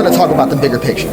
going to talk about the bigger picture.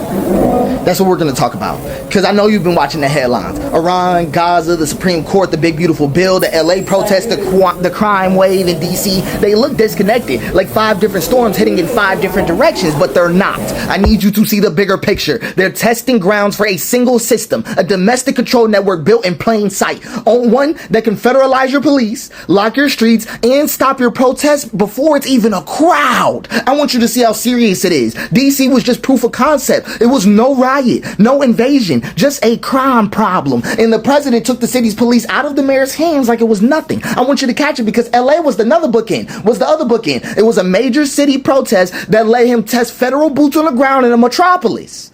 That's what we're going to talk about. Because I know you've been watching the headlines. Iran, Gaza, the Supreme Court, the big beautiful bill, the LA protests, the crime wave in DC. They look disconnected, like 5 different storms hitting in 5 different directions, but they're not. I need you to see the bigger picture. They're testing grounds for a single system, a domestic control network built in plain sight. On one that can federalize your police, lock your streets, and stop your protests before it's even a crowd. I want you to see how serious it is. DC was just proof of concept. It was no riot, no invasion, just a crime problem. And the president took the city's police out of the mayor's hands like it was nothing. I want you to catch it because LA was the other bookend. It was a major city protest that let him test federal boots on the ground in a metropolis.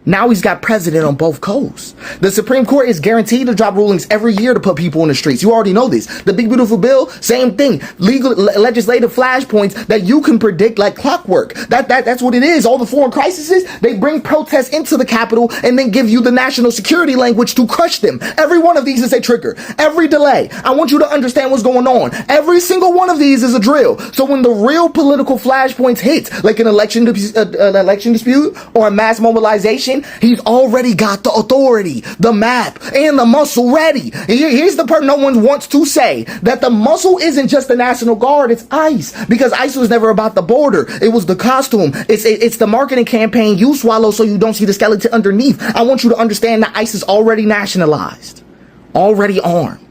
Now he's got president on both coasts. The Supreme Court is guaranteed to drop rulings every year to put people in the streets. You already know this. The big beautiful bill, same thing. Legislative flashpoints that you can predict like clockwork. That's what it is. All the foreign crises, they bring protests into the Capitol and then give you the national security language to crush them. Every one of these is a trigger. Every delay. I want you to understand what's going on. Every single one of these is a drill. So when the real political flashpoints hit, like an election dispute or a mass mobilization, he's already got the authority, the map, and the muscle ready. Here's the part no one wants to say, that the muscle isn't just the National Guard, it's ICE. Because ICE was never about the border. It was the costume. It's the marketing campaign you swallow so you don't see the skeleton underneath. I want you to understand that ICE is already nationalized, already armed,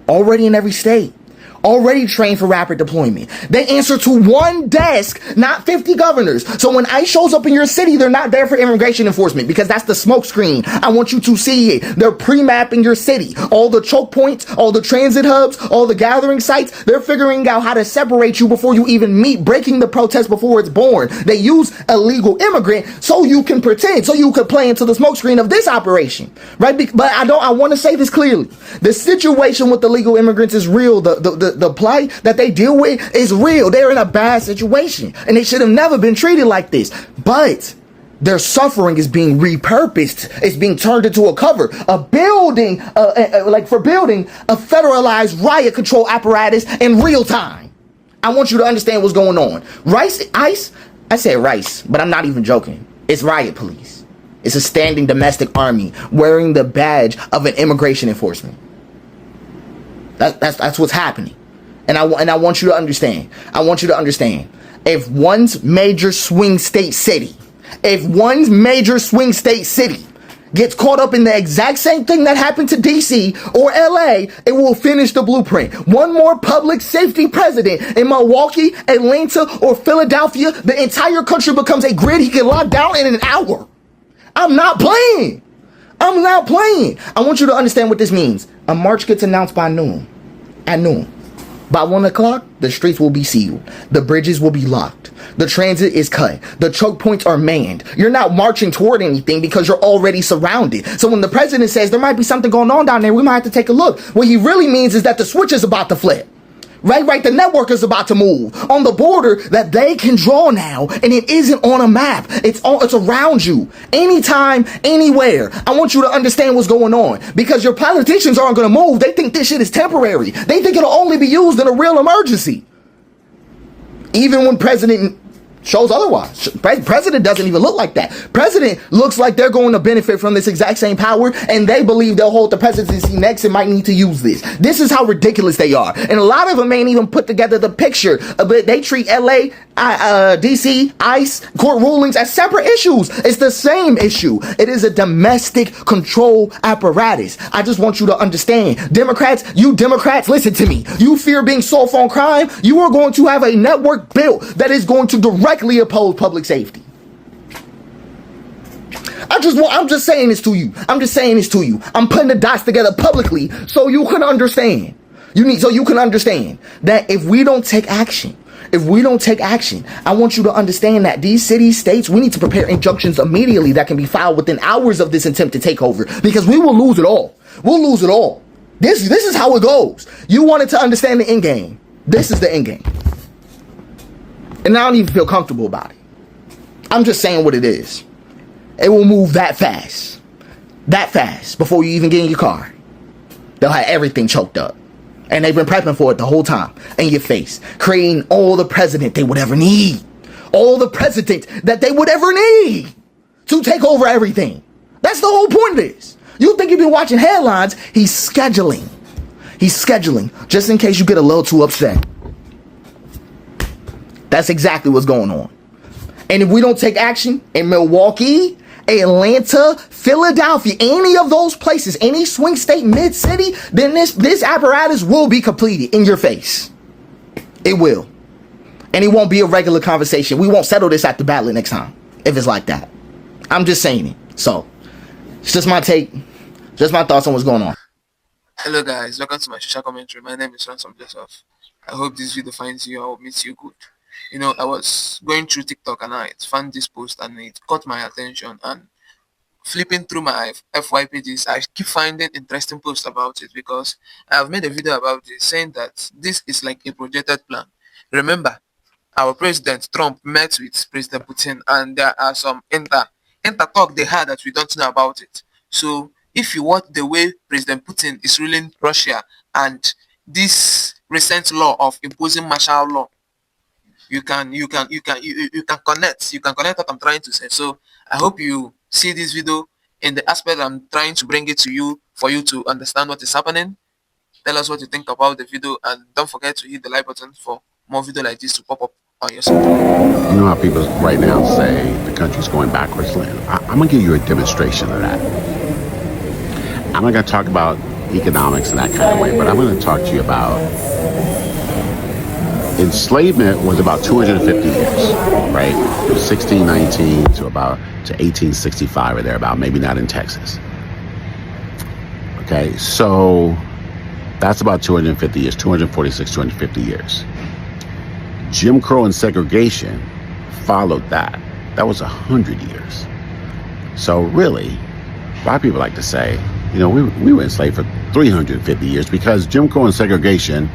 already in every state, already trained for rapid deployment. They answer to one desk, not 50 governors. So when ICE shows up in your city, they're not there for immigration enforcement because that's the smoke screen. I want you to see it. They're pre-mapping your city. All the choke points, all the transit hubs, all the gathering sites, they're figuring out how to separate you before you even meet, breaking the protest before it's born. They use illegal immigrant so you can pretend, so you could play into the smoke screen of this operation, right? But I want to say this clearly. The situation with the legal immigrants is real. The plight that they deal with is real. They're in a bad situation and they should have never been treated like this. But their suffering is being repurposed. It's being turned into a cover, a building, for building a federalized riot control apparatus in real time. I want you to understand what's going on. ICE, I said rice, but I'm not even joking. It's riot police. It's a standing domestic army wearing the badge of an immigration enforcement. That's what's happening. And I want you to understand. I want you to understand. If one's major swing state city gets caught up in the exact same thing that happened to DC or LA, it will finish the blueprint. One more public safety president in Milwaukee, Atlanta, or Philadelphia, the entire country becomes a grid he can lock down in an hour. I'm not playing. I want you to understand what this means. A march gets announced by noon. At noon. By 1 o'clock, the streets will be sealed. The bridges will be locked. The transit is cut. The choke points are manned. You're not marching toward anything because you're already surrounded. So when the president says there might be something going on down there, we might have to take a look. What he really means is that the switch is about to flip. Right. The network is about to move on the border that they can draw now, and it isn't on a map. It's around you, anytime, anywhere. I want you to understand what's going on because your politicians aren't going to move. They think this shit is temporary. They think it'll only be used in a real emergency. Even when president shows otherwise. President doesn't even look like that. President looks like they're going to benefit from this exact same power, and they believe they'll hold the presidency next and might need to use this. This is how ridiculous they are. And a lot of them ain't even put together the picture, but they treat LA, DC, ICE, court rulings as separate issues. It's the same issue. It is a domestic control apparatus. I just want you to understand. Democrats, listen to me. You fear being soft on crime. You are going to have a network built that is going to directly oppose public safety. I'm just saying this to you. I'm putting the dots together publicly so you can understand. So you can understand that if we don't take action, I want you to understand that these cities, states, we need to prepare injunctions immediately that can be filed within hours of this attempted takeover because we will lose it all. This is how it goes. You wanted to understand the end game. This is the end game. And I don't even feel comfortable about it. I'm just saying what it is. It will move that fast before you even get in your car. They'll have everything choked up. And they've been prepping for it the whole time in your face, creating all the precedent they would ever need. all the presidents that they would ever need to take over everything. That's the whole point of this. You think you've been watching headlines? He's scheduling. He's scheduling just in case you get a little too upset. That's exactly what's going on. And if we don't take action in Milwaukee, Atlanta, Philadelphia, any of those places, any swing state, mid-city, then this apparatus will be completed in your face. It will. And it won't be a regular conversation. We won't settle this at the ballot next time if it's like that. I'm just saying it. So, it's just my take, just my thoughts on what's going on. Hello guys, welcome to my social commentary. My name is Ransom Joseph. I hope this video finds you or meets you good. You know, I was going through TikTok and I found this post and it caught my attention, and flipping through my FY pages, I keep finding interesting posts about it because I've made a video about this saying that this is like a projected plan. Remember, our president Trump met with President Putin and there are some inter talk they had that we don't know about it. So if you watch the way President Putin is ruling Russia and this recent law of imposing martial law, you can connect what I'm trying to say. So I hope you see this video in the aspect I'm trying to bring it to you for you to understand what is happening. Tell us what you think about the video and don't forget to hit the like button for more video like this to pop up on your screen. You know how people right now say the country's going backwards? I'm going to give you a demonstration of that. I'm not going to talk about economics in that kind of way, but I'm going to talk to you about enslavement was about 250 years, right? From 1619 to 1865 or thereabout, maybe not in Texas. Okay, so that's about 250 years, 246, 250 years. Jim Crow and segregation followed that. That was 100 years. So really, a lot of people like to say, you know, we were enslaved for 350 years because Jim Crow and segregation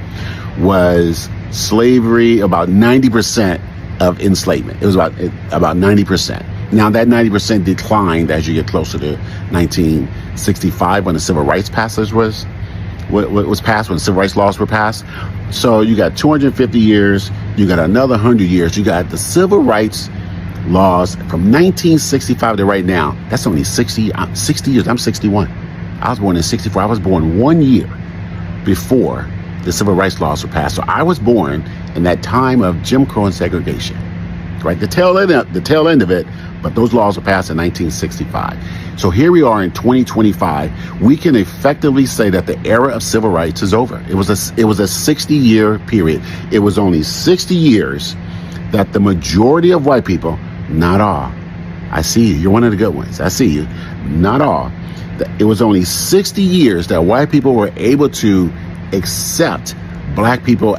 was slavery, about 90% of enslavement. It was about 90%. Now that 90% declined as you get closer to 1965 when the civil rights passage was passed, when the civil rights laws were passed. So you got 250 years, you got another 100 years, you got the civil rights laws from 1965 to right now. That's only 60 years. I'm 61. I was born in 64. I was born 1 year before the civil rights laws were passed. So I was born in that time of Jim Crow and segregation, right? The tail end of it, but those laws were passed in 1965. So here we are in 2025. We can effectively say that the era of civil rights is over. It was a 60-year period. It was only 60 years that the majority of white people, not all, I see you, you're one of the good ones, I see you, not all. It was only 60 years that white people were able to accept black people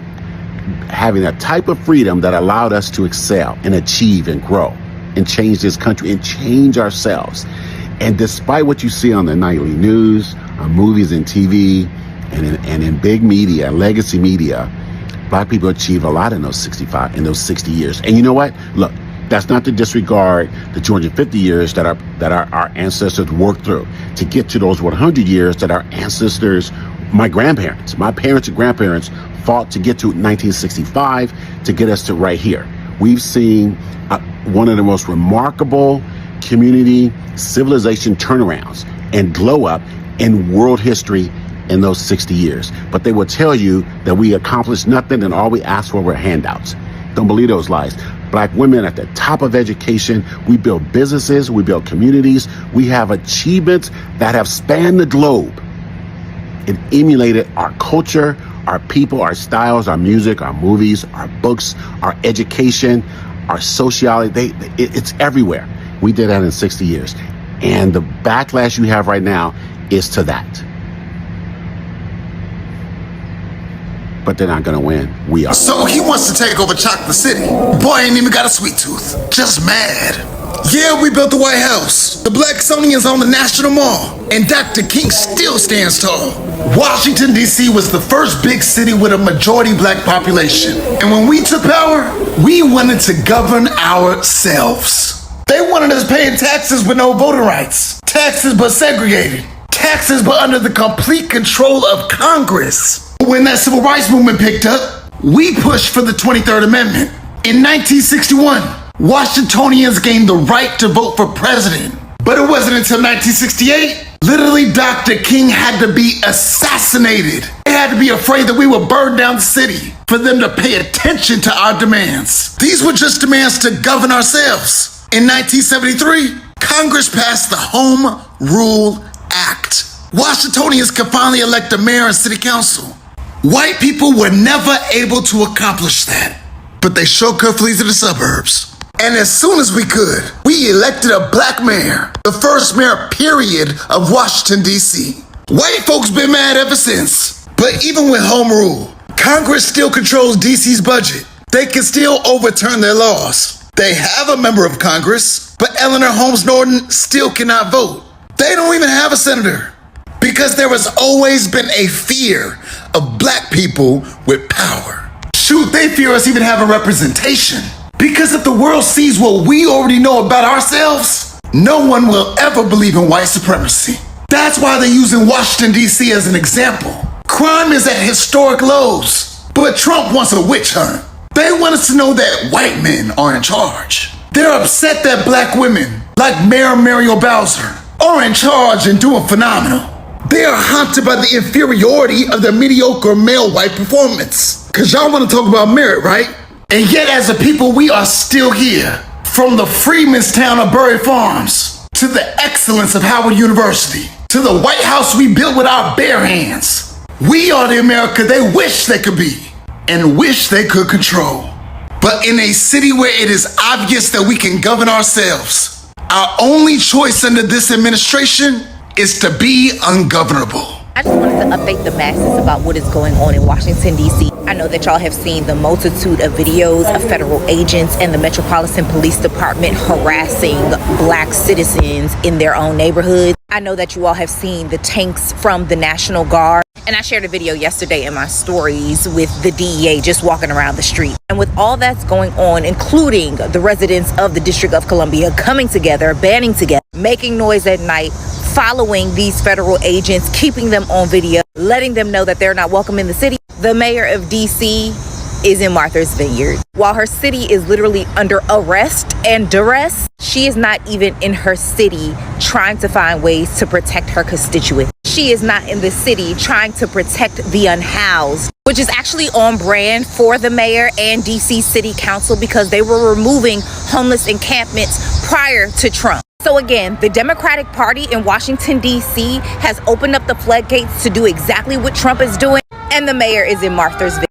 having a type of freedom that allowed us to excel and achieve and grow and change this country and change ourselves. And despite what you see on the nightly news, on movies and TV, and in big media, legacy media, black people achieved a lot in those 60 years. And you know what? Look, that's not to disregard the 250 years that our ancestors worked through to get to those 100 years that our ancestors, my grandparents, my parents and grandparents fought to get to 1965 to get us to right here. We've seen one of the most remarkable community civilization turnarounds and glow up in world history in those 60 years. But they will tell you that we accomplished nothing and all we asked for were handouts. Don't believe those lies. Black women at the top of education. We build businesses. We build communities. We have achievements that have spanned the globe and emulated our culture, our people, our styles, our music, our movies, our books, our education, our sociality. It's everywhere. We did that in 60 years. And the backlash you have right now is to that. But they're not going to win. We are. So he wants to take over Chocolate City. Boy ain't even got a sweet tooth. Just mad. Yeah, we built the White House. The Blacksonian's on the National Mall. And Dr. King still stands tall. Washington, D.C. was the first big city with a majority black population. And when we took power, we wanted to govern ourselves. They wanted us paying taxes with no voting rights. Taxes but segregated. Taxes but under the complete control of Congress. When that civil rights movement picked up, we pushed for the 23rd Amendment. In 1961, Washingtonians gained the right to vote for president. But it wasn't until 1968. Literally, Dr. King had to be assassinated. They had to be afraid that we would burn down the city for them to pay attention to our demands. These were just demands to govern ourselves. In 1973, Congress passed the Home Rule Act. Washingtonians could finally elect a mayor and city council. White people were never able to accomplish that, but they sure could flee to the suburbs. And as soon as we could, we elected a black mayor, the first mayor, period, of Washington, D.C. White folks been mad ever since. But even with home rule, Congress still controls D.C.'s budget. They can still overturn their laws. They have a member of Congress, but Eleanor Holmes Norton still cannot vote. They don't even have a senator, because there has always been a fear of black people with power. Shoot, they fear us even having representation. Because if the world sees what we already know about ourselves, no one will ever believe in white supremacy. That's why they're using Washington, D.C. as an example. Crime is at historic lows, but Trump wants a witch hunt. They want us to know that white men are in charge. They're upset that black women, like Mayor Muriel Bowser, are in charge and doing phenomenal. They are haunted by the inferiority of their mediocre male white performance. Cause y'all wanna talk about merit, right? And yet as a people, we are still here. From the Freedmen's town of Bury Farms, to the excellence of Howard University, to the White House we built with our bare hands. We are the America they wish they could be, and wish they could control. But in a city where it is obvious that we can govern ourselves, our only choice under this administration is to be ungovernable. I just wanted to update the masses about what is going on in Washington, D.C. I know that y'all have seen the multitude of videos of federal agents and the Metropolitan Police Department harassing black citizens in their own neighborhoods. I know that you all have seen the tanks from the National Guard. And I shared a video yesterday in my stories with the DEA just walking around the street. And with all that's going on, including the residents of the District of Columbia coming together, banding together, making noise at night, following these federal agents, keeping them on video, letting them know that they're not welcome in the city. The mayor of DC is in Martha's Vineyard. While her city is literally under arrest and duress, she is not even in her city trying to find ways to protect her constituents. She is not in the city trying to protect the unhoused, which is actually on brand for the mayor and DC City Council because they were removing homeless encampments prior to Trump. So again, the Democratic Party in Washington, D.C. has opened up the floodgates to do exactly what Trump is doing, and the mayor is in Martha's Vineyard.